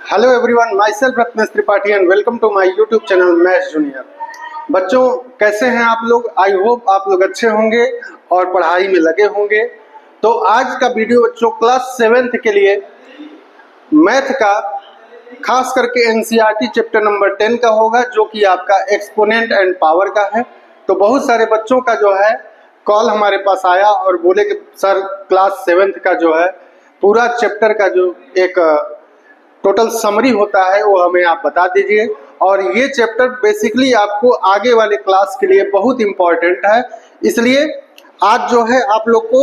Hello everyone, my self Ratnesh Tripathi and welcome to my YouTube channel maths junior. बच्चों, कैसे हैं आप लोग? आई होप आप लोग अच्छे होंगे और पढ़ाई में लगे होंगे। तो आज का वीडियो बच्चों क्लास 7th के लिए मैथ का खास करके एनसीईआरटी चैप्टर नंबर 10 का होगा, जो कि आपका एक्सपोनेंट एंड पावर का है। तो बहुत सारे बच्चों का जो है कॉल हमारे पास आया और बोले कि सर क्लास 7th का जो है पूरा चैप्टर का जो एक टोटल समरी होता है वो हमें आप बता दीजिए। और ये चैप्टर बेसिकली आपको आगे वाले क्लास के लिए बहुत इम्पॉर्टेंट है, इसलिए आज जो है आप लोग को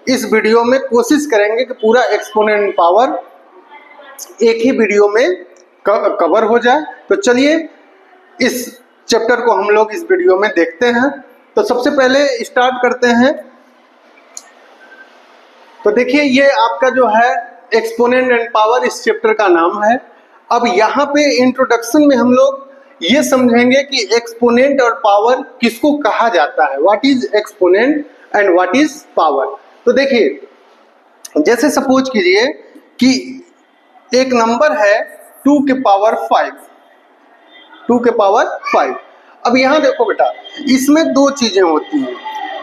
इस वीडियो में कोशिश करेंगे कि पूरा एक्सपोनेंट पावर एक ही वीडियो में कवर हो जाए। तो चलिए इस चैप्टर को हम लोग इस वीडियो में देखते हैं। तो सबसे पहले स्टार्ट करते हैं। तो देखिए, ये आपका जो है एक्सपोनेंट एंड पावर इस चैप्टर का नाम है। अब यहाँ पे इंट्रोडक्शन में हम लोग ये समझेंगे कि एक्सपोनेंट और पावर किसको कहा जाता है, what is exponent and what is power. तो देखिए, जैसे सपोज कीजिए कि एक नंबर है 2 के पावर 5, 2 के पावर 5। अब यहाँ देखो बेटा, इसमें दो चीजें होती हैं।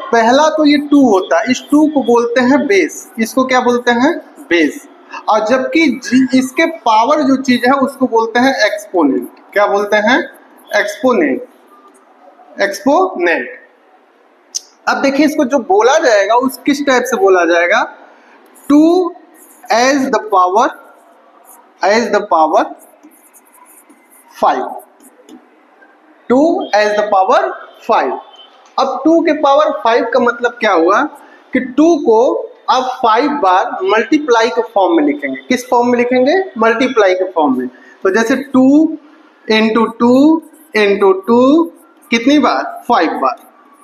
पहला तो ये 2 होता है, इस 2 को बोलते हैं बेस। इसको क्या बोलते हैं? बेस। और जबकि इसके पावर जो चीज है उसको बोलते हैं एक्सपोनेंट। क्या बोलते हैं? एक्सपोनेंट। एक्सपोनेंट। अब देखिए, इसको जो बोला जाएगा उस किस टाइप से बोला जाएगा? 2 as the power 5। 2 as the power 5। अब 2 के पावर 5 का मतलब क्या हुआ कि 2 को अब 5 बार मल्टीप्लाई के फॉर्म में लिखेंगे। किस फॉर्म में लिखेंगे? मल्टीप्लाई के फॉर्म में। तो जैसे 2 इंटू 2 इंटू 2 कितनी बार? 5 बार।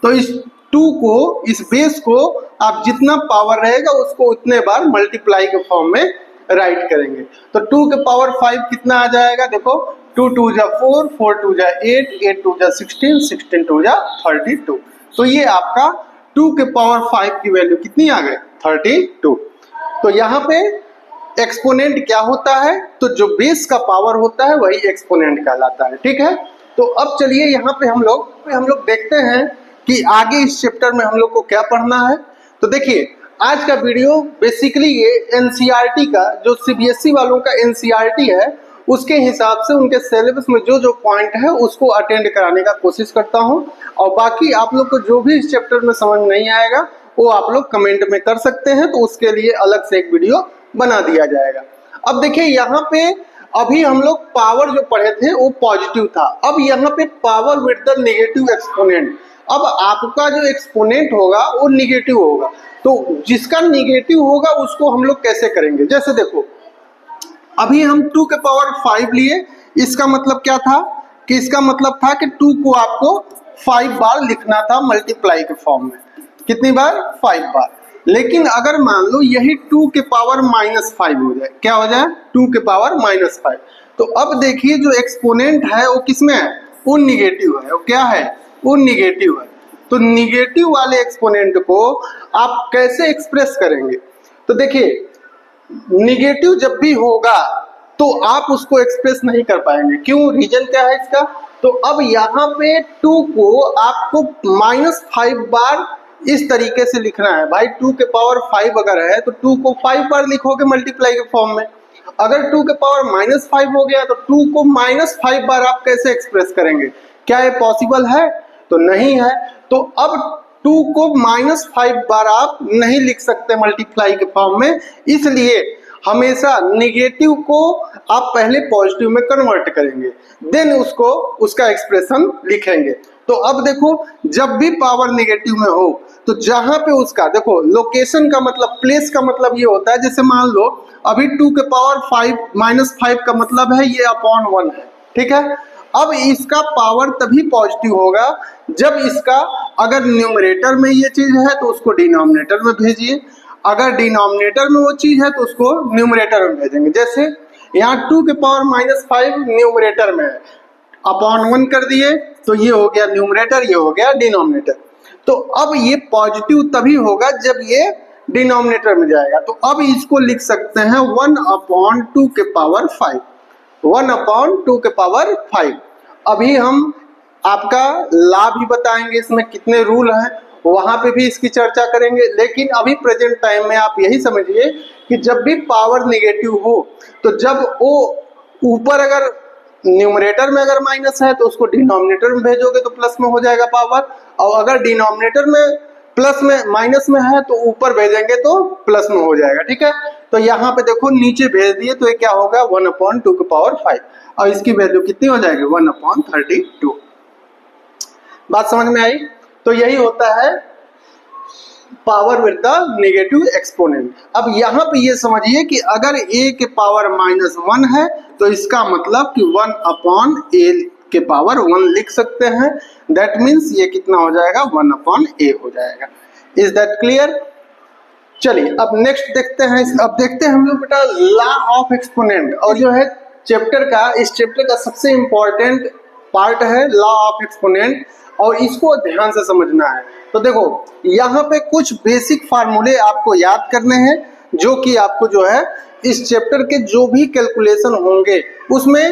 तो इस 2 को, इस बेस को आप जितना पावर रहेगा उसको उतने बार मल्टीप्लाई के फॉर्म में राइट करेंगे। तो 2 के पावर 5 कितना आ जाएगा? देखो, 2 2 जा 4, 4 2 जा 8, 8 2 जा 16, 16 2 जा 32। तो ये आपका 2 के पावर 5 की वैल्यू कितनी आ गई? 32। तो यहाँ पे एक्सपोनेंट क्या होता है? तो जो बेस का पावर होता है वही एक्सपोनेंट कहलाता है। ठीक है। तो अब चलिए यहाँ पे हम लोग देखते हैं कि आगे इस चैप्टर में हम लोग को क्या पढ़ना है। तो देखिए, आज का वीडियो बेसिकली ये एनसीईआरटी का, जो सीबीएसई वालों का एनसीईआरटी है, उसके हिसाब से उनके सिलेबस में जो जो पॉइंट है उसको अटेंड कराने का कोशिश करता हूं। और बाकी आप लोग को जो भी इस चैप्टर में समझ नहीं आएगा वो आप लोग कमेंट में कर सकते हैं, तो उसके लिए अलग से एक वीडियो बना दिया जाएगा। अब देखिए, यहाँ पे अभी हम लोग पावर जो पढ़े थे वो पॉजिटिव था। अब यहाँ पे power with the negative exponent. अब आपका जो एक्सपोनेंट होगा वो निगेटिव होगा। तो जिसका निगेटिव होगा उसको हम लोग कैसे करेंगे? जैसे देखो, अभी हम 2 के पावर 5 लिए। इसका मतलब क्या था? कि इसका मतलब था कि 2 को आपको 5 बार लिखना था मल्टीप्लाई के फॉर्म में। कितनी बार? 5 बार। लेकिन अगर मान लो यही 2 के पावर -5 हो जाए, क्या हो जाए? 2 के पावर -5। तो अब देखिए, जो एक्सपोनेंट है वो किसमें है? वो निगेटिव है। वो क्या है? वो निगेटिव है। तो निगेटिव वाले एक्सपोनेंट को आप कैसे एक्सप्रेस करेंगे? तो देखिए, निगेटिव जब भी होगा तो आप उसको एक्सप्रेस नहीं कर पाएंगे। क्यों? रीजन क्या है इसका? तो अब यहाँ पे 2 को आपको -5 बार इस तरीके से लिखना है। भाई 2 के पावर 5 अगर है तो 2 को 5 बार लिखोगे मल्टीप्लाई के फॉर्म में। अगर 2 के पावर -5 हो गया तो 2 को -5 बार आप कैसे एक्सप्रेस करेंगे? क्या ये पॉसिबल है? तो नहीं है। तो अब 2 को -5 बार आप नहीं लिख सकते मल्टीप्लाई के फॉर्म में, इसलिए हमेशा निगेटिव को आप पहले पॉजिटिव में कन्वर्ट करेंगे, देन उसका एक्सप्रेशन लिखेंगे। तो अब देखो, जब भी पावर निगेटिव में हो तो जहां पे उसका, देखो लोकेशन का मतलब, प्लेस का मतलब ये होता है, जैसे मान लो अभी 2 के पावर 5 का मतलब है ये अपॉन 1 है। ठीक है। अब इसका पावर तभी पॉजिटिव होगा जब इसका, अगर न्यूमरेटर में ये चीज है तो उसको डिनोमिनेटर में भेजिए, अगर डिनोमिनेटर में वो चीज है तो उसको न्यूमरेटर में भेजेंगे। जैसे यहाँ 2 के पावर -5 न्यूमरेटर में है, अपॉन 1 कर दिए तो ये हो गया न्यूमरेटर, ये हो गया डिनोमिनेटर। तो अब ये पॉजिटिव तभी होगा जब ये डिनोमिनेटर में जाएगा। तो अब इसको लिख सकते हैं 1/2 के पावर 5। 1/2 के पावर 5। अभी हम आपका लाभ भी बताएंगे, इसमें कितने रूल हैं वहां पे भी इसकी चर्चा करेंगे। लेकिन अभी प्रेजेंट टाइम में आप यही समझिए कि जब भी पावर नेगेटिव हो तो जब वो ऊपर अगर न्यूमरेटर में अगर माइनस है तो उसको डिनोमिनेटर में भेजोगे तो प्लस में हो जाएगा पावर, और अगर डिनोमिनेटर में प्लस में माइनस में है तो ऊपर भेजेंगे तो प्लस में हो जाएगा। ठीक है, तो यहाँ पे देखो नीचे भेज दिए तो ये क्या होगा 1/2 के पावर 5, और इसकी वैल्यू कितनी हो जाएगी 1/32। बात समझ में आई? तो यही होता है power with the negative exponent. अब यहाँ पे ये समझिए कि अगर a के पावर -1 है तो इसका मतलब कि 1/a के पावर 1 लिख सकते हैं। दैट मीन्स ये कितना हो जाएगा 1/a हो जाएगा। Is that clear? चलिए अब नेक्स्ट देखते हैं। अब देखते हैं हम लोग बेटा लॉ ऑफ एक्सपोनेंट, और जो है चैप्टर का, इस चैप्टर का सबसे इंपॉर्टेंट पार्ट है लॉ ऑफ एक्सपोनेंट, और इसको ध्यान से समझना है। तो देखो यहाँ पे कुछ बेसिक फार्मूले आपको याद करने हैं जो कि आपको जो है इस चैप्टर के जो भी कैलकुलेशन होंगे उसमें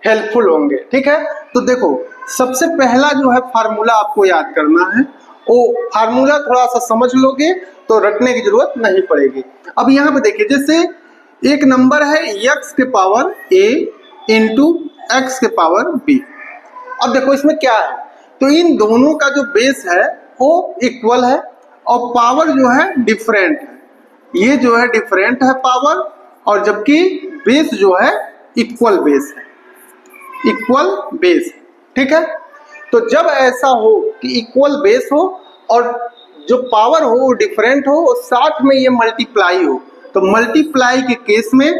हेल्पफुल होंगे। ठीक है, तो देखो सबसे पहला जो है फार्मूला आपको याद करना है, वो फार्मूला थोड़ा सा समझ लोगे तो रटने की जरूरत नहीं पड़ेगी। अब यहाँ पे देखिए, जैसे एक नंबर है x के पावर a इंटू एक्स के पावर b। अब देखो इसमें क्या है, तो इन दोनों का जो बेस है वो इक्वल है और पावर जो है डिफरेंट है। ये जो है डिफरेंट है पावर, और जबकि बेस जो है इक्वल बेस है, इक्वल बेस। ठीक है, तो जब ऐसा हो कि इक्वल बेस हो और जो पावर हो वो डिफरेंट हो और साथ में ये मल्टीप्लाई हो, तो मल्टीप्लाई के केस में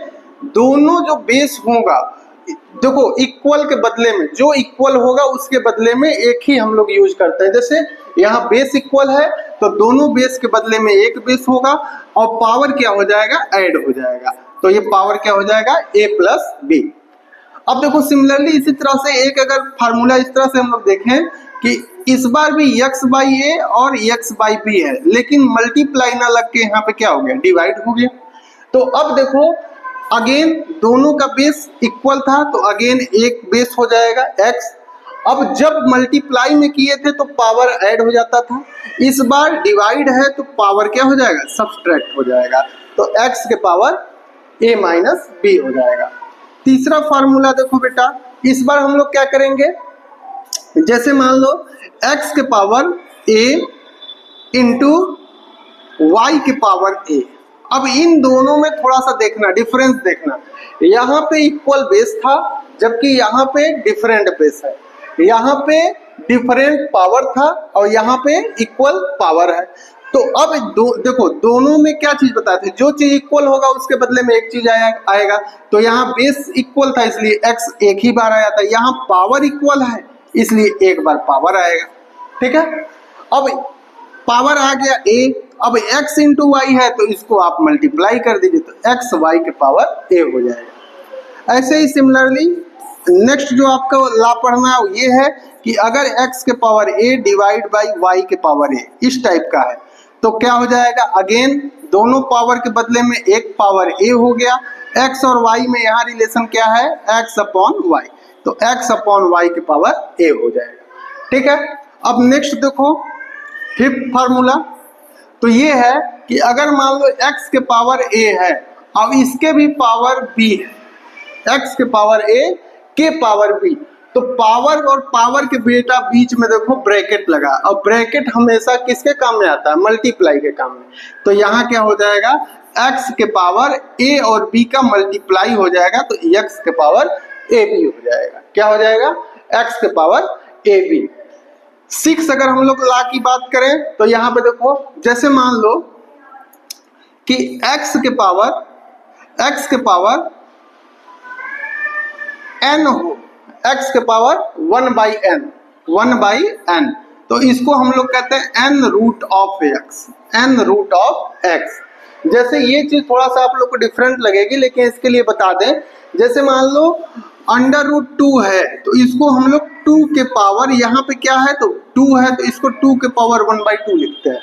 दोनों जो बेस होगा, देखो इक्वल के बदले में जो इक्वल होगा उसके बदले में एक ही हम लोग यूज करते हैं। जैसे यहाँ बेस इक्वल है तो दोनों बेस के बदले में एक बेस होगा और पावर क्या हो जाएगा ऐड हो जाएगा, तो ये पावर क्या हो जाएगा a प्लस b। अब देखो सिमिलरली इसी तरह से एक अगर फार्मूला इस तरह से हम लोग देखें कि इस बार भी x बाई a और x बाई b है, लेकिन मल्टीप्लाई ना लग के यहाँ पे क्या हो गया डिवाइड हो गया। तो अब देखो अगेन दोनों का बेस इक्वल था तो अगेन एक बेस हो जाएगा x। अब जब मल्टीप्लाई में किए थे तो पावर ऐड हो जाता था, इस बार डिवाइड है तो पावर क्या हो जाएगा सब्सट्रैक्ट हो जाएगा, तो x के पावर a माइनस b हो जाएगा। तीसरा फार्मूला देखो बेटा, इस बार हम लोग क्या करेंगे, जैसे मान लो x के पावर a इंटू y के पावर a। अब इन दोनों में थोड़ा सा देखना, डिफरेंस देखना, यहाँ पे इक्वल बेस था जबकि यहाँ पे डिफरेंट बेस है, यहाँ पे डिफरेंट पावर था और यहाँ पे इक्वल पावर है। तो अब देखो दोनों में क्या चीज बताते हैं, जो चीज इक्वल होगा उसके बदले में एक चीज आएगा। तो यहाँ बेस इक्वल था इसलिए x एक ही बार आया था, यहाँ पावर इक्वल है इसलिए एक बार पावर आएगा। ठीक है, अब पावर आ गया a, अब x इंटू वाई है तो इसको आप मल्टीप्लाई कर दीजिए तो x y के पावर a हो जाएगा। ऐसे ही सिमिलरली नेक्स्ट जो आपको ला पढ़ना है ये है कि अगर x के power a divide by y के पावर a इस टाइप का है तो क्या हो जाएगा, अगेन दोनों पावर के बदले में एक पावर a हो गया। x और y में यहाँ रिलेशन क्या है x अपॉन y, तो x अपॉन y के पावर a हो जाएगा। ठीक है, अब नेक्स्ट देखो फिफ्थ फार्मूला, तो ये है कि अगर मान लो x के पावर a है, अब इसके भी पावर b है, x के पावर a के पावर b, तो पावर और पावर के बेटा बीच में देखो ब्रैकेट लगा, और ब्रैकेट हमेशा किसके काम में आता है मल्टीप्लाई के काम में। तो यहाँ क्या हो जाएगा x के पावर a और b का मल्टीप्लाई हो जाएगा तो x के पावर ab हो जाएगा। क्या हो जाएगा x के पावर ab। 6 अगर हम लोग ला की बात करें तो यहाँ पे देखो जैसे मान लो कि x के पावर n हो, x के पावर 1/n, तो इसको हम लोग कहते हैं n रूट ऑफ x। जैसे ये चीज थोड़ा सा आप लोग को डिफरेंट लगेगी लेकिन इसके लिए बता दें, जैसे मान लो √2 है तो इसको हम लोग 2 के पावर, यहाँ पे क्या है तो 2 है तो इसको 2 के पावर 1/2 लिखते हैं।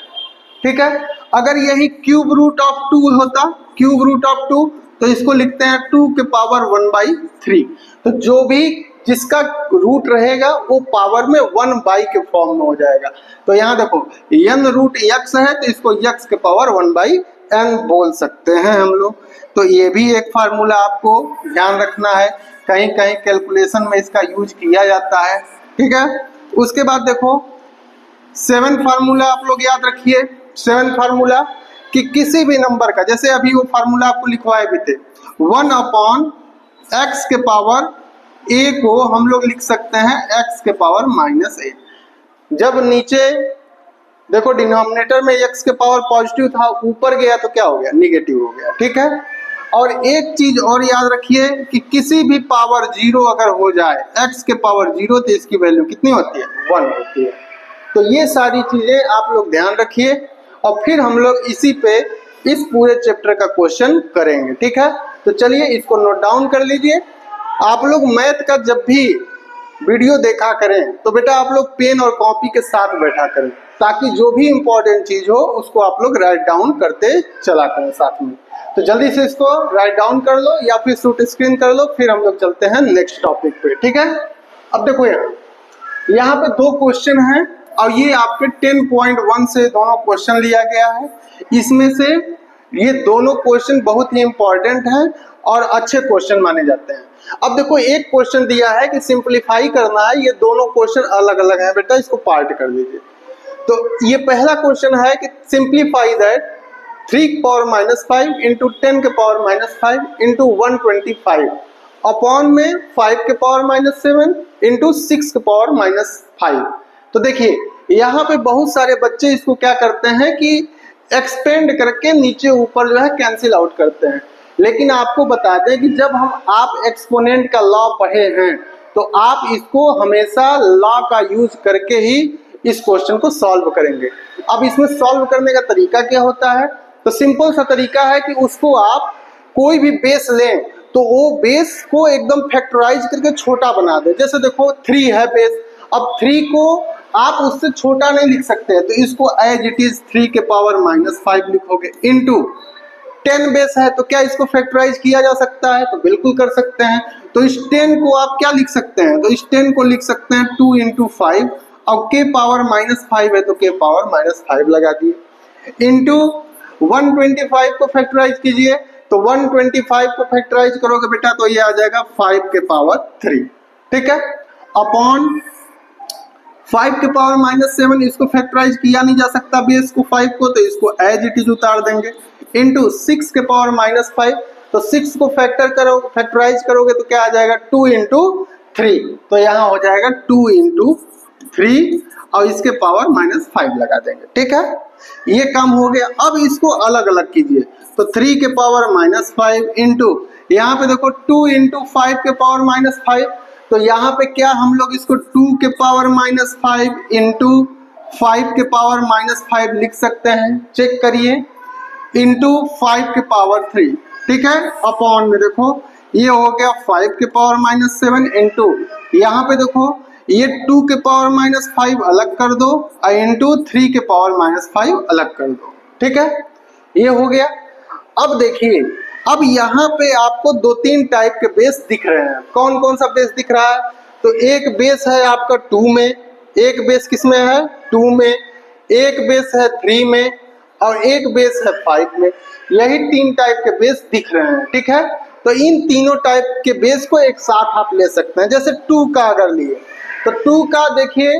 ठीक है, अगर यही क्यूब रूट ऑफ 2 होता, क्यूब रूट ऑफ 2, तो इसको लिखते हैं 2 के पावर 1/3। तो जो भी जिसका रूट रहेगा वो पावर में 1 के फॉर्म में हो जाएगा। तो यहाँ देखो n रूट x है तो इसको x के पावर 1/n बोल सकते हैं हम लोग। तो ये भी एक फार्मूला आपको ध्यान रखना है, कहीं कहीं कैलकुलेशन में इसका यूज किया जाता है, ठीक है। उसके बाद देखो 7 फार्मूला आप लोग याद रखिए। 7 फार्मूला कि किसी भी नंबर का, जैसे अभी वो फार्मूला आपको लिखवाए भी थे, 1/x के पावर a को हम लोग लिख सकते हैं x के पावर -a। जब नीचे देखो डिनोमिनेटर में x के पावर पॉजिटिव था, ऊपर गया तो क्या हो गया, निगेटिव हो गया, ठीक है। और एक चीज और याद रखिए कि किसी भी पावर 0 अगर हो जाए, x के पावर 0, तो इसकी वैल्यू कितनी होती है, 1 होती है। तो ये सारी चीजें आप लोग ध्यान रखिए और फिर हम लोग इसी पे इस पूरे चैप्टर का क्वेश्चन करेंगे, ठीक है। तो चलिए इसको नोट डाउन कर लीजिए। आप लोग मैथ का जब भी वीडियो देखा करें तो बेटा आप लोग पेन और कॉपी के साथ बैठा करें, ताकि जो भी इंपॉर्टेंट चीज हो उसको आप लोग राइट डाउन करते चला करें साथ में। तो जल्दी से इसको राइट डाउन कर लो या फिर शूट स्क्रीन कर लो, फिर हम लोग चलते हैं नेक्स्ट टॉपिक पे, ठीक है। अब देखो यहाँ पे 2 क्वेश्चन हैं और ये आपके 10.1 से दोनों क्वेश्चन लिया गया है। इसमें से ये दोनों क्वेश्चन बहुत ही इंपॉर्टेंट हैं और अच्छे क्वेश्चन माने जाते हैं। अब देखो एक क्वेश्चन दिया है कि सिंपलीफाई करना है, ये दोनों क्वेश्चन अलग अलग हैं बेटा, इसको पार्ट कर दीजिए। तो ये पहला क्वेश्चन है कि सिंपलीफाई दैट 3 के पावर -5 इंटू 10 के पावर -5 इंटू 125 अपॉन में 5 के पावर -7 इंटू 6 के पावर -5। तो देखिए यहाँ पे बहुत सारे बच्चे इसको क्या करते हैं कि एक्सपेंड करके नीचे ऊपर जो है कैंसिल आउट करते हैं, लेकिन आपको बता दें कि जब आप एक्सपोनेंट का लॉ पढ़े हैं तो आप इसको हमेशा लॉ का यूज करके ही इस क्वेश्चन को सॉल्व करेंगे। अब इसमें सॉल्व करने का तरीका क्या होता है, तो सिंपल सा तरीका है कि उसको आप कोई भी बेस लें तो वो बेस को एकदम फैक्टराइज करके छोटा बना दें। जैसे देखो 3 है बेस, अब 3 को आप उससे छोटा नहीं लिख सकते हैं, तो इसको एज इट इज 3 के पावर -5 लिखोगे इंटू 10 बेस है तो क्या इसको फैक्टराइज किया जा सकता है, तो बिल्कुल कर सकते हैं। तो इस 10 को आप क्या लिख सकते हैं, तो इस 10 को लिख सकते हैं 2 इंटू 5 और k पावर -5 है तो k पावर -5 लगा दिए इंटू 125 को फैक्टराइज कीजिए, तो 125 को फैक्टराइज करोगे बेटा तो ये आ जाएगा 5 के पावर 3, ठीक है। अपॉन 5 के पावर -7, इसको फैक्टराइज किया नहीं जा सकता बेस को 5 को, तो इसको एज इट इज उतार देंगे इंटू 6 के पावर -5, तो 6 को फैक्टराइज करोगे तो क्या आ जाएगा 2 इंटू 3, तो यहाँ हो जाएगा 2 इंटू 3 और इसके पावर -5 लगा देंगे, ठीक है। ये काम हो गया। अब इसको अलग अलग कीजिए, तो 3 के पावर -5 इंटू यहाँ पे देखो 2 इंटू 5 के पावर -5, तो यहाँ पे क्या हम लोग इसको 2 के पावर -5 इंटू 5 के पावर -5 लिख सकते हैं, चेक करिए, इंटू 5 के पावर 3, ठीक है। अपॉन में देखो ये हो गया 5 के पावर -7 इंटू यहाँ पे देखो ये 2 के पावर -5 अलग कर दो और इंटू 3 के पावर -5 अलग कर दो, ठीक है। ये हो गया। अब देखिए अब यहाँ पे आपको 2-3 टाइप के बेस दिख रहे हैं। कौन कौन सा बेस दिख रहा है, तो एक बेस है आपका 2 में, एक बेस किस में है 2 में, एक बेस है 3 में और एक बेस है 5 में। यही 3 टाइप के बेस दिख रहे हैं, ठीक है। तो इन तीनों टाइप के बेस को एक साथ आप ले सकते हैं। जैसे 2 का अगर लिए तो 2 का देखिए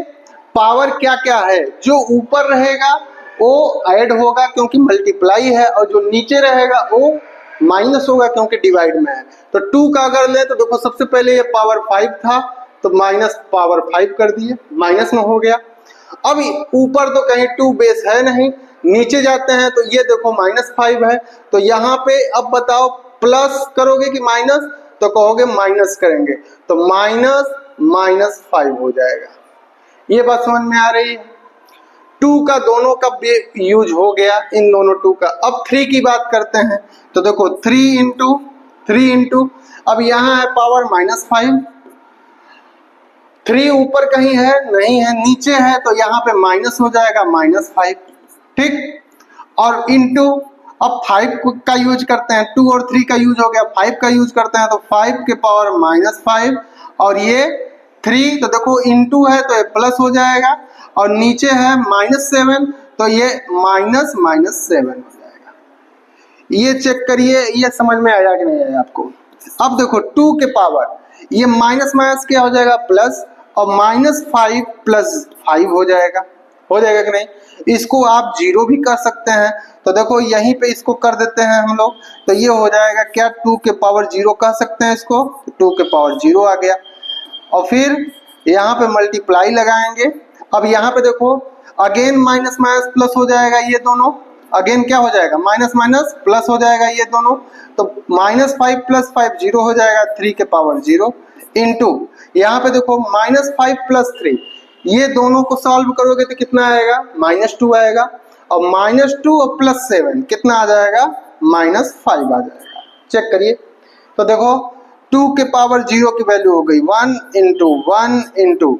पावर क्या क्या है, जो ऊपर रहेगा वो ऐड होगा क्योंकि मल्टीप्लाई है और जो नीचे रहेगा वो माइनस होगा क्योंकि डिवाइड में है। तो 2 का अगर ले तो देखो सबसे पहले ये पावर 5 था तो माइनस पावर 5 कर दिए, माइनस में हो गया। अब ऊपर तो कहीं 2 बेस है नहीं, नीचे जाते हैं तो ये देखो -5 है, तो यहाँ पे अब बताओ प्लस करोगे कि माइनस, तो कहोगे माइनस करेंगे तो -5 हो जाएगा। ये बात समझ में आ रही है। 2 का दोनों का यूज हो गया, इन दोनों 2 का। अब 3 की बात करते हैं तो देखो 3 इंटू अब यहाँ है पावर -5, 3 ऊपर कहीं है नहीं है, नीचे है तो यहाँ पे माइनस हो जाएगा -5, ठीक। और इंटू अब 5 का यूज करते हैं, 2 और 3 का यूज हो गया, 5 का यूज करते हैं तो 5 के पावर -5 और ये 3, तो देखो इनटू है तो ये प्लस हो जाएगा और नीचे है -7 तो ये -7 हो जाएगा। ये चेक करिए, ये समझ में आया कि नहीं आया आपको। अब देखो 2 के पावर, ये माइनस माइनस क्या हो जाएगा प्लस, और -5 + 5 हो जाएगा कि नहीं। इसको आप 0 भी कर सकते हैं, तो देखो यहीं पे इसको कर देते हैं हम लोग, तो ये हो जाएगा क्या 2 के पावर 0 कह सकते हैं इसको, 2 के पावर 0 आ गया। और फिर यहाँ पे मल्टीप्लाई लगाएंगे। अब यहाँ पे देखो अगेन माइनस माइनस प्लस हो जाएगा, ये दोनों अगेन क्या हो जाएगा माइनस माइनस प्लस हो जाएगा ये दोनों, तो -5 + 5 0 हो जाएगा, 3 के पावर 0 इंटू यहाँ पे देखो -5 + 3, ये दोनों को सॉल्व करोगे तो कितना आएगा -2 आएगा, और -2 और +7 कितना आ जाएगा -5 आ जाएगा। चेक करिए, तो देखो 2 के पावर 0 की वैल्यू हो गई 1 इंटू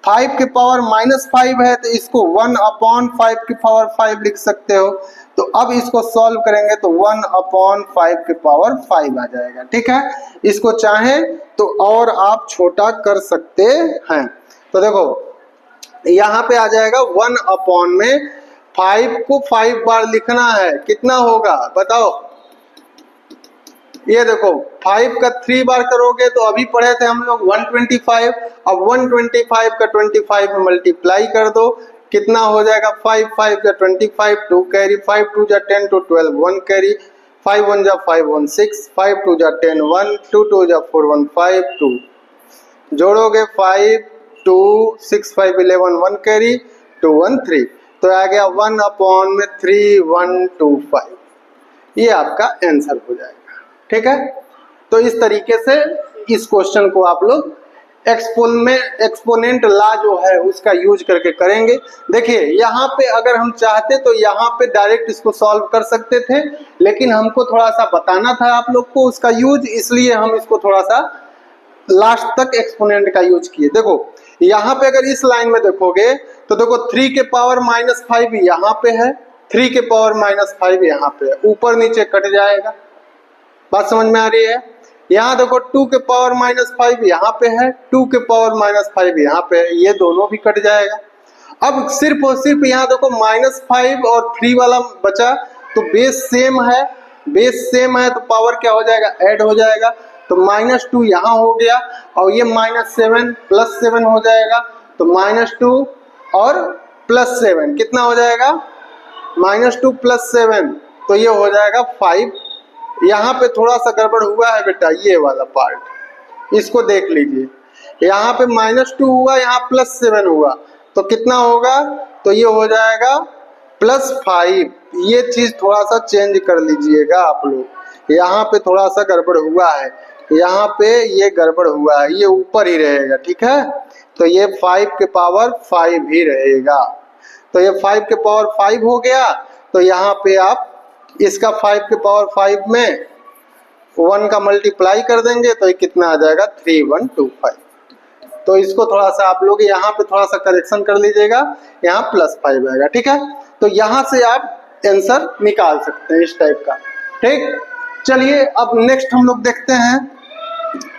5 के पावर -5 है तो इसको 1/5 की पावर 5 लिख सकते हो। तो अब इसको सॉल्व करेंगे तो 1/5 के पावर 5 आ जाएगा। ठीक है, इसको चाहे तो और आप छोटा कर सकते हैं। तो देखो यहाँ पे आ जाएगा 1/5 को 5 बार लिखना है, कितना होगा बताओ। ये देखो 5 का 3 बार करोगे तो अभी पढ़े थे हम लोग 125, अब 125 का 25 में मल्टीप्लाई कर दो, कितना हो जाएगा 5 5 जा 25, 2 कैरी, 5 2 जा 10 to 12 1 कैरी, 5 1 जा 5 1 6, 5 2 जा 10 1, 2 2 जा 4 1 5 2, जोड़ोगे 5 2 6 5 11 1 कैरी 2 1 3, तो आ गया 1/3125, ये आपका आंसर हो जाएगा। ठीक है, तो इस तरीके से इस क्वेश्चन को आप लोग एक्सपोनेंट लॉ जो है उसका यूज करके करेंगे। देखिए यहाँ पे अगर हम चाहते तो यहाँ पे डायरेक्ट इसको सॉल्व कर सकते थे, लेकिन हमको थोड़ा सा बताना था आप लोग को उसका यूज, इसलिए हम इसको थोड़ा सा लास्ट तक एक्सपोनेंट का यूज किए। देखो यहाँ पे अगर इस लाइन में देखोगे तो देखो 3 के पावर -5 यहाँ पे है, 3 के पावर -5 यहाँ पे है, ऊपर नीचे कट जाएगा, बात समझ में आ रही है। यहाँ देखो 2 के पावर -5 यहाँ पे है, 2 के पावर -5 यहाँ पे है, ये दोनों भी कट जाएगा। अब सिर्फ और सिर्फ यहाँ देखो -5 और 3 वाला बचा, तो बेस सेम है, तो पावर क्या हो जाएगा ऐड हो जाएगा, तो -2 यहाँ हो गया और ये -7 + 7 हो जाएगा, तो -2 और +7 कितना हो जाएगा -2 + 7, तो ये हो जाएगा 5। यहाँ पे थोड़ा सा गड़बड़ हुआ है बेटा, ये वाला पार्ट इसको देख लीजिए, यहाँ पे -2 हुआ, यहाँ +7 हुआ, तो कितना होगा, तो ये हो जाएगा +5। ये चीज थोड़ा सा चेंज कर लीजिएगा आप लोग, यहाँ पे थोड़ा सा गड़बड़ हुआ है, यहाँ पे ये गड़बड़ हुआ है, ये ऊपर ही रहेगा। ठीक है, तो ये 5 के पावर 5 ही रहेगा, तो ये 5 के पावर 5 हो गया, तो यहाँ पे आप इसका 5 के पावर 5 में 1 का मल्टीप्लाई कर देंगे तो ये कितना आ जाएगा 3125। तो इसको थोड़ा सा आप लोग यहाँ पे थोड़ा सा करेक्शन कर लीजिएगा, यहाँ +5 आएगा। ठीक है, तो यहाँ से आप आंसर निकाल सकते हैं इस टाइप का। ठीक, चलिए अब नेक्स्ट हम लोग देखते हैं,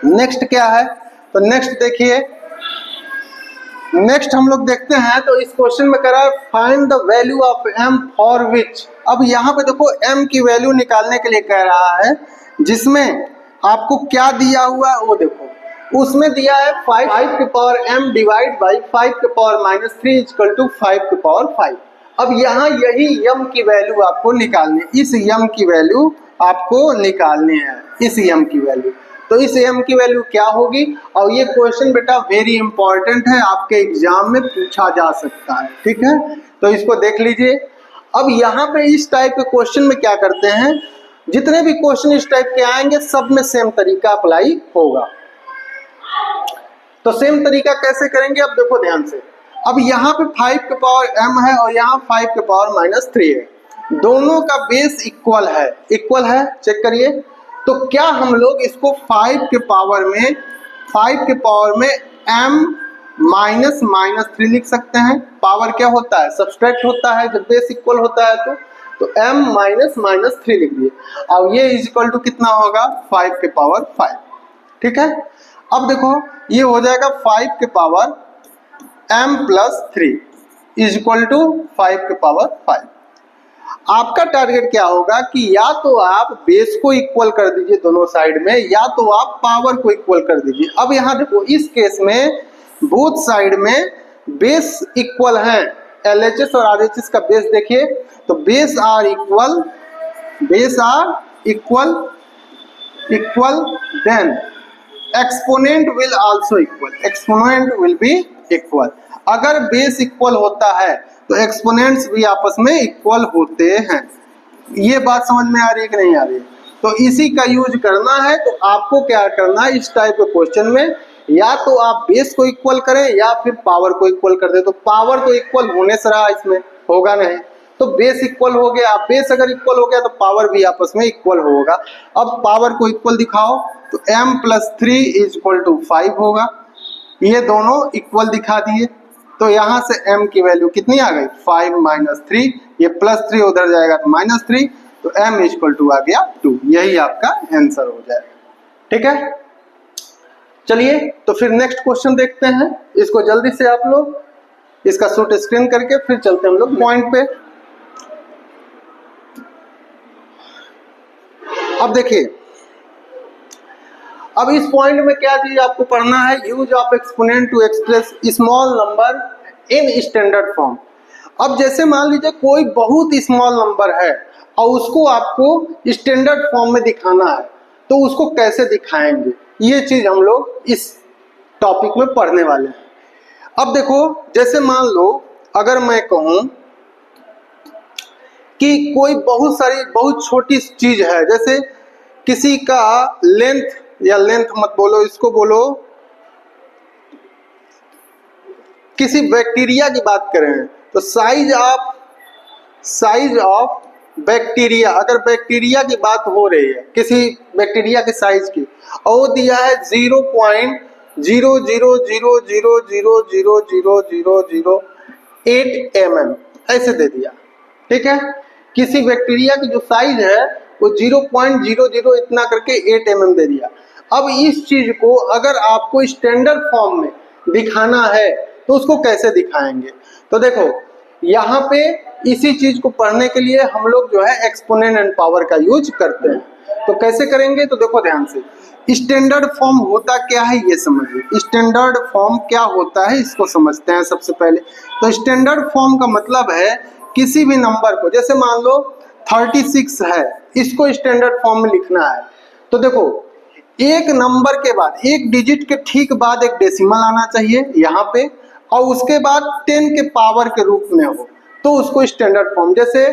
नेक्स्ट क्या है। तो नेक्स्ट देखिए, नेक्स्ट हम लोग देखते हैं, तो इस क्वेश्चन में कह रहा है find the value of m for which. अब यहाँ पे देखो m की वैल्यू निकालने के लिए कह रहा है, जिसमें आपको क्या दिया हुआ है वो देखो, उसमें दिया है 5 के पावर m डिवाइड बाई 5 के पावर -3 = 5 के पावर 5। अब यहाँ यही m की वैल्यू आपको निकालनी, इस m की वैल्यू आपको निकालनी है, इस m की वैल्यू। तो इस m की वैल्यू क्या होगी, और ये क्वेश्चन बेटा वेरी इंपॉर्टेंट है, आपके एग्जाम में पूछा जा सकता है। ठीक है, तो इसको देख लीजिए। अब यहाँ पे इस टाइप के क्वेश्चन में क्या करते हैं, जितने भी क्वेश्चन इस टाइप के आएंगे सब में सेम तरीका अप्लाई होगा। तो सेम तरीका कैसे करेंगे, अब देखो ध्यान से। अब यहाँ पे 5 के पावर m है और यहाँ 5 के पावर -3 है, दोनों का बेस इक्वल है, चेक करिए। तो क्या हम लोग इसको 5 के पावर में m -3 लिख सकते हैं। पावर क्या होता है, सब्सट्रैक्ट होता है जब बेस इक्वल होता है, तो तो m माइनस माइनस 3 लिख दिए। अब ये इज इक्वल टू कितना होगा 5 के पावर 5, ठीक है। अब देखो ये हो जाएगा 5 के power m plus 3 is equal to 5 के पावर 5। आपका टारगेट क्या होगा कि या तो आप बेस को इक्वल कर दीजिए दोनों साइड में, या तो आप पावर को इक्वल कर दीजिए। अब यहाँ देखो इस केस में बोथ साइड में बेस इक्वल हैं, LHS और RHS का बेस देखिए, तो base are equal, then exponent will also equal, exponent will be equal. अगर बेस इक्वल होता है तो एक्सपोनेंट्स भी आपस में इक्वल होते हैं। ये बात समझ में आ रही है कि नहीं आ रही है? तो इसी का यूज करना है। तो आपको क्या करना है इस टाइप के क्वेश्चन में, या तो आप बेस को इक्वल करें या फिर पावर को इक्वल कर दे। तो पावर तो इक्वल होने से रहा, इसमें होगा नहीं, तो बेस इक्वल हो गया। बेस अगर इक्वल हो गया तो पावर भी आपस में इक्वल होगा। अब पावर को इक्वल दिखाओ तो m plus 3 is equal to 5 होगा। ये दोनों इक्वल दिखा दिए, तो यहाँ से m की वैल्यू कितनी आ गई 5 माइनस 3, ये प्लस 3 उधर जाएगा तो माइनस 3, तो m इज इक्वल टू आ गया 2। यही आपका आंसर हो जाएगा, ठीक है। चलिए तो फिर नेक्स्ट क्वेश्चन देखते हैं, इसको जल्दी से आप लोग इसका शॉर्ट स्क्रीन करके फिर चलते हैं हम लोग पॉइंट पे। अब देखिए, अब इस पॉइंट में क्या चीज आपको पढ़ना है, use of exponent to express small number in standard form. अब जैसे मान लीजिए कोई बहुत स्मॉल नंबर है और उसको आपको स्टैंडर्ड फॉर्म में दिखाना है, तो उसको कैसे दिखाएंगे, ये चीज हम लोग इस टॉपिक में पढ़ने वाले हैं। अब देखो जैसे मान लो अगर मैं कहूं कि कोई बहुत छोटी चीज है, जैसे किसी का लेंथ, या लेंथ मत बोलो, इसको बोलो किसी बैक्टीरिया की बात करें तो साइज ऑफ बैक्टीरिया, अगर बैक्टीरिया की बात हो रही है किसी बैक्टीरिया के साइज की, और वो दिया है 0.0000000008 mm, ऐसे दे दिया, ठीक है। किसी बैक्टीरिया की जो साइज है वो 0.00 इतना करके 8 mm दे दिया। अब इस चीज को अगर आपको स्टैंडर्ड फॉर्म में दिखाना है तो उसको कैसे दिखाएंगे, तो देखो यहाँ पे इसी चीज को पढ़ने के लिए हम लोग जो है एक्सपोनेंट एंड पावर का यूज करते हैं। तो कैसे करेंगे, तो देखो ध्यान से, स्टैंडर्ड फॉर्म होता क्या है ये समझिए। स्टैंडर्ड फॉर्म क्या होता है इसको समझते हैं सबसे पहले। तो स्टैंडर्ड फॉर्म का मतलब है किसी भी नंबर को, जैसे मान लो 36 है, इसको स्टैंडर्ड फॉर्म में लिखना है, तो देखो एक नंबर के बाद, एक डिजिट के ठीक बाद एक डेसिमल आना चाहिए यहाँ पे, और उसके बाद 10 के पावर के रूप में हो, तो उसको स्टैंडर्ड फॉर्म। जैसे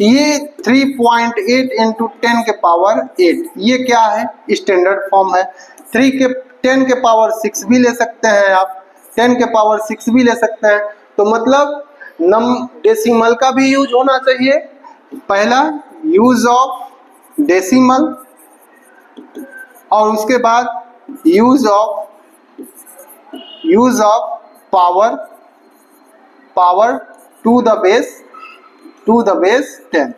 ये 3.8 इंटू 10 के पावर 8, ये क्या है स्टैंडर्ड फॉर्म है। 10 के पावर 6 भी ले सकते हैं आप, 10 के पावर 6 भी ले सकते हैं। तो मतलब डेसिमल का भी यूज होना चाहिए, पहला यूज ऑफ डेसिमल, और उसके बाद use of power to the base 10।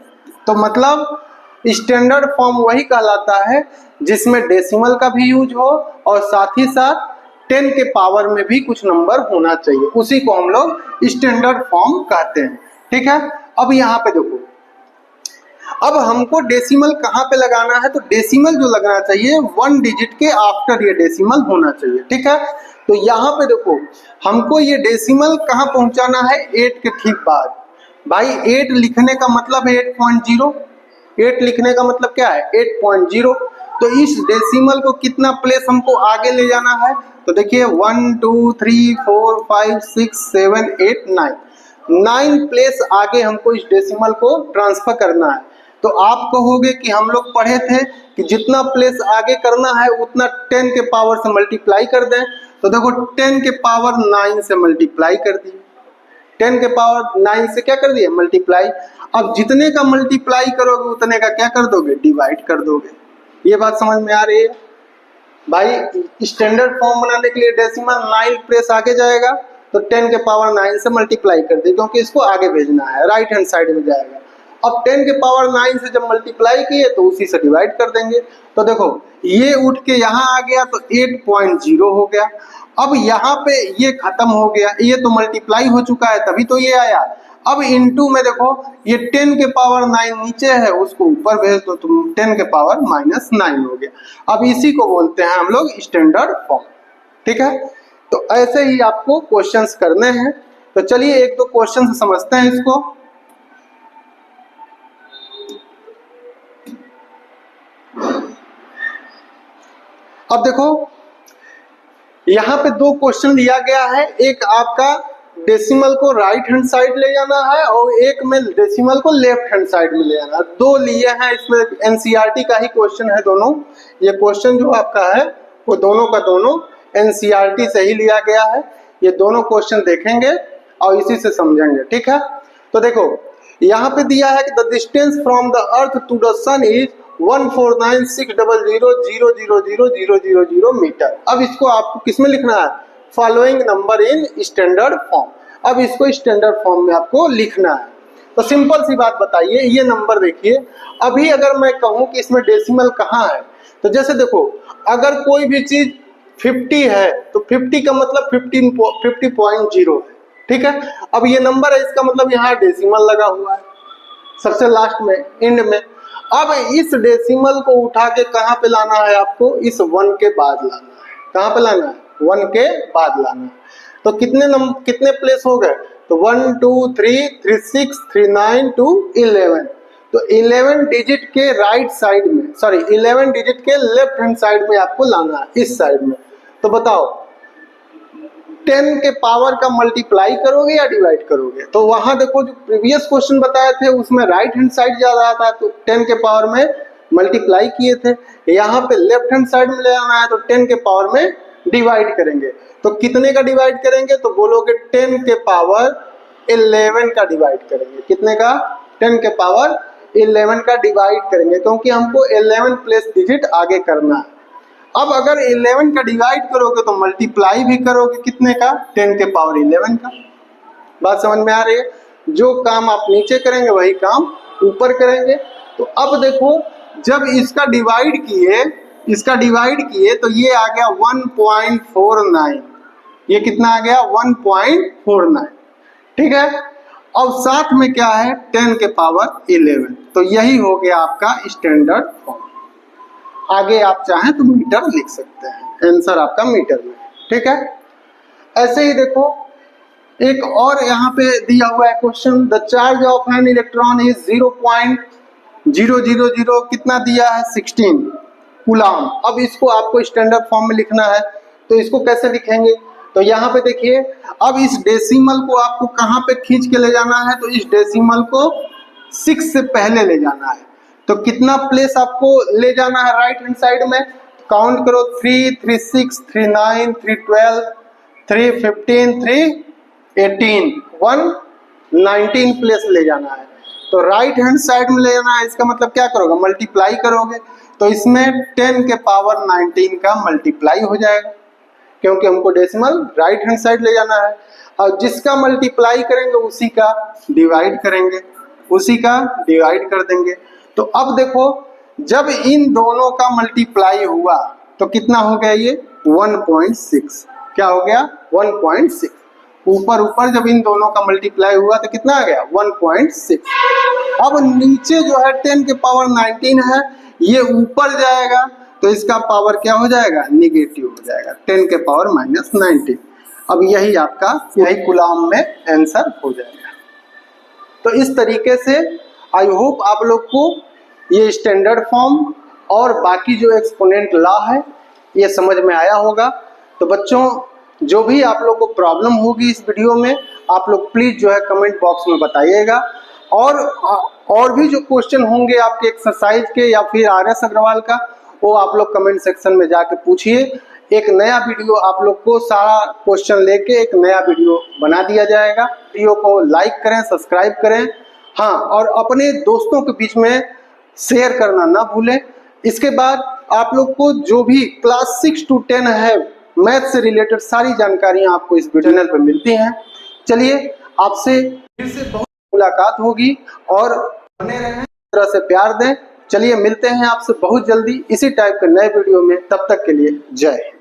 तो मतलब स्टैंडर्ड फॉर्म वही कहलाता है जिसमें डेसिमल का भी यूज हो और साथ ही साथ 10 के पावर में भी कुछ नंबर होना चाहिए, उसी को हम लोग स्टैंडर्ड फॉर्म कहते हैं, ठीक है। अब यहाँ पे देखो, अब हमको डेसिमल कहाँ पे लगाना है, तो डेसिमल जो लगना चाहिए 1 डिजिट के आफ्टर ये डेसिमल होना चाहिए, ठीक है। तो यहाँ पे देखो हमको ये डेसिमल कहाँ पहुंचाना है, 8 के ठीक बाद। भाई 8 लिखने का मतलब है 8.0, 8 लिखने का मतलब क्या है 8.0। तो इस डेसिमल को कितना प्लेस हमको आगे ले जाना है, तो देखिए 1 2 3 4 5 6 7 8 9 प्लेस आगे हमको इस डेसिमल को ट्रांसफर करना है। तो आप कहोगे कि हम लोग पढ़े थे कि जितना प्लेस आगे करना है उतना 10 के पावर से मल्टीप्लाई कर दें, तो देखो 10 के पावर 9 से मल्टीप्लाई कर दिए, 10 के पावर 9 से क्या कर दिए मल्टीप्लाई। अब जितने का मल्टीप्लाई करोगे उतने का क्या कर दोगे, डिवाइड कर दोगे। ये बात समझ में आ रही है भाई। स्टैंडर्ड फॉर्म बनाने के लिए डेसिमल 9 प्लेस आगे जाएगा, तो 10 के पावर 9 से मल्टीप्लाई कर दे, क्योंकि इसको आगे भेजना है, राइट हैंड साइड में जाएगा। अब 10 के पावर 9 से जब मल्टीप्लाई किए तो उसी से डिवाइड कर देंगे। तो देखो ये उठ के यहाँ आ गया तो 8.0 हो गया। अब यहाँ पे ये खत्म हो गया, ये तो मल्टीप्लाई हो चुका है तभी तो ये आया। अब इनटू में देखो ये 10 के पावर 9 नीचे है उसको ऊपर भेज दो तो 10 के पावर -9 हो गया। अब इसी को बोलते हैं हम लोग स्टैंडर्ड फॉर्म। ठीक है, तो ऐसे ही आपको क्वेश्चंस करने हैं। तो चलिए एक दो क्वेश्चन समझते हैं इसको। अब देखो यहाँ पे दो क्वेश्चन दिया गया है, एक आपका डेसिमल को राइट हैंड साइड ले जाना है और एक में डेसिमल को लेफ्ट हैंड साइड में ले जाना है। दो लिए हैं, इसमें एनसीईआरटी का ही क्वेश्चन है दोनों। ये क्वेश्चन जो आपका है वो दोनों का दोनों एनसीईआरटी से ही लिया गया है। ये दोनों क्वेश्चन देखेंगे और इसी से समझेंगे। ठीक है, तो देखो यहाँ पे दिया है कि the distance from the earth to the sun is 149,600,000,000 metre. अब इसको आपको किसमें लिखना है, following number in standard form. अब इसको स्टैंडर्ड फॉर्म में आपको लिखना है। तो सिंपल सी बात बताइए, ये नंबर देखिए, अभी अगर मैं कहूँ कि इसमें डेसिमल कहाँ है, तो जैसे देखो अगर कोई भी चीज 50 है तो 50 का मतलब 50.0 है। ठीक है, अब ये नंबर है, इसका मतलब यहाँ डेसिमल लगा हुआ है सबसे लास्ट में, एंड में। अब इस डेसिमल को उठा के कहाँ पे लाना है आपको, इस 1 के बाद लाना है। कहाँ पे लाना है, 1 के बाद लाना है। तो कितने प्लेस हो गए, तो 1 2 3 3 6 3 9 2 11। तो 11 डिजिट के राइट साइड में, सॉरी 11 डिजिट के लेफ्ट हैंड साइड में आपको लाना है, इस साइड में। तो बताओ 10 के पावर का मल्टीप्लाई करोगे या डिवाइड करोगे। तो वहां देखो जो प्रीवियस क्वेश्चन बताए थे उसमें राइट हैंड साइड जा रहा था तो 10 के पावर में मल्टीप्लाई किए थे। यहाँ पे लेफ्ट हैंड साइड में ले आना है तो 10 के पावर में डिवाइड करेंगे। तो कितने का डिवाइड करेंगे, तो बोलोगे 10 के पावर 11 का डिवाइड करेंगे। कितने का, 10 के पावर 11 का डिवाइड करेंगे, क्योंकि हमको 11 प्लेस डिजिट आगे करना है। अब अगर 11 का डिवाइड करोगे तो मल्टीप्लाई भी करोगे कितने का, 10 के पावर 11 का। बात समझ में आ रही है, जो काम आप नीचे करेंगे वही काम ऊपर करेंगे। तो अब देखो जब इसका डिवाइड किए तो ये आ गया 1.49। ये कितना आ गया, 1.49। ठीक है, अब साथ में क्या है, 10 के पावर 11। तो यही हो गया आपका स्टैंडर्ड फॉर्म। आगे आप चाहें तो मीटर लिख सकते हैं, आंसर आपका मीटर में। ठीक है, ऐसे ही देखो एक और यहाँ पे दिया हुआ है question, the charge of an electron is 0.000 कितना दिया है, 16 कूलम। अब इसको आपको स्टैंडर्ड फॉर्म में लिखना है, तो इसको कैसे लिखेंगे, तो यहाँ पे देखिए अब इस डेसिमल को आपको कहाँ पे खींच के ले जाना है, तो इस डेसिमल को 6 से पहले ले जाना है। तो कितना प्लेस आपको ले जाना है राइट हैंड साइड में, काउंट करो 3 3 6 3 9 3 12 3 15 3 18 119 प्लेस ले जाना है। तो राइट हैंड साइड में ले जाना है, इसका मतलब क्या करोगे, मल्टीप्लाई करोगे। तो इसमें 10 के पावर 19 का मल्टीप्लाई हो जाएगा, क्योंकि हमको डेसिमल राइट हैंड साइड ले जाना है। और जिसका मल्टीप्लाई करेंगे उसी का डिवाइड करेंगे, उसी का डिवाइड कर देंगे। तो अब देखो जब इन दोनों का मल्टीप्लाई हुआ तो कितना हो गया, ये 1.6। क्या हो गया, 1.6। ऊपर जब इन दोनों का मल्टीप्लाई हुआ तो कितना आ गया, 1.6। अब नीचे जो है 10 के पावर 19 है, ये ऊपर जाएगा तो इसका पावर क्या हो जाएगा, निगेटिव हो जाएगा, 10 के पावर -19। अब यही आपका, यही कूलम में आंसर हो जाएगा। तो इस तरीके से आई होप आप लोग को ये स्टैंडर्ड फॉर्म और बाकी जो एक्सपोनेंट लॉ है ये समझ में आया होगा। तो बच्चों जो भी आप लोग को प्रॉब्लम होगी इस वीडियो में, आप लोग प्लीज जो है कमेंट बॉक्स में बताइएगा। और भी जो क्वेश्चन होंगे आपके एक्सरसाइज के या फिर RS अग्रवाल का, वो आप लोग कमेंट सेक्शन में जाके पूछिए। एक नया वीडियो आप लोग को सारा क्वेश्चन लेके एक नया वीडियो बना दिया जाएगा। वीडियो को लाइक करें, सब्सक्राइब करें, हाँ, और अपने दोस्तों के बीच में शेयर करना ना भूलें। इसके बाद आप लोग को जो भी क्लास 6 to 10 है मैथ से रिलेटेड सारी जानकारियां आपको इस चैनल पर मिलती हैं। चलिए आपसे फिर से बहुत मुलाकात होगी और बने रहें, तरह से प्यार दें। चलिए मिलते हैं आपसे बहुत जल्दी इसी टाइप के नए वीडियो में, तब तक के लिए जय हिंद।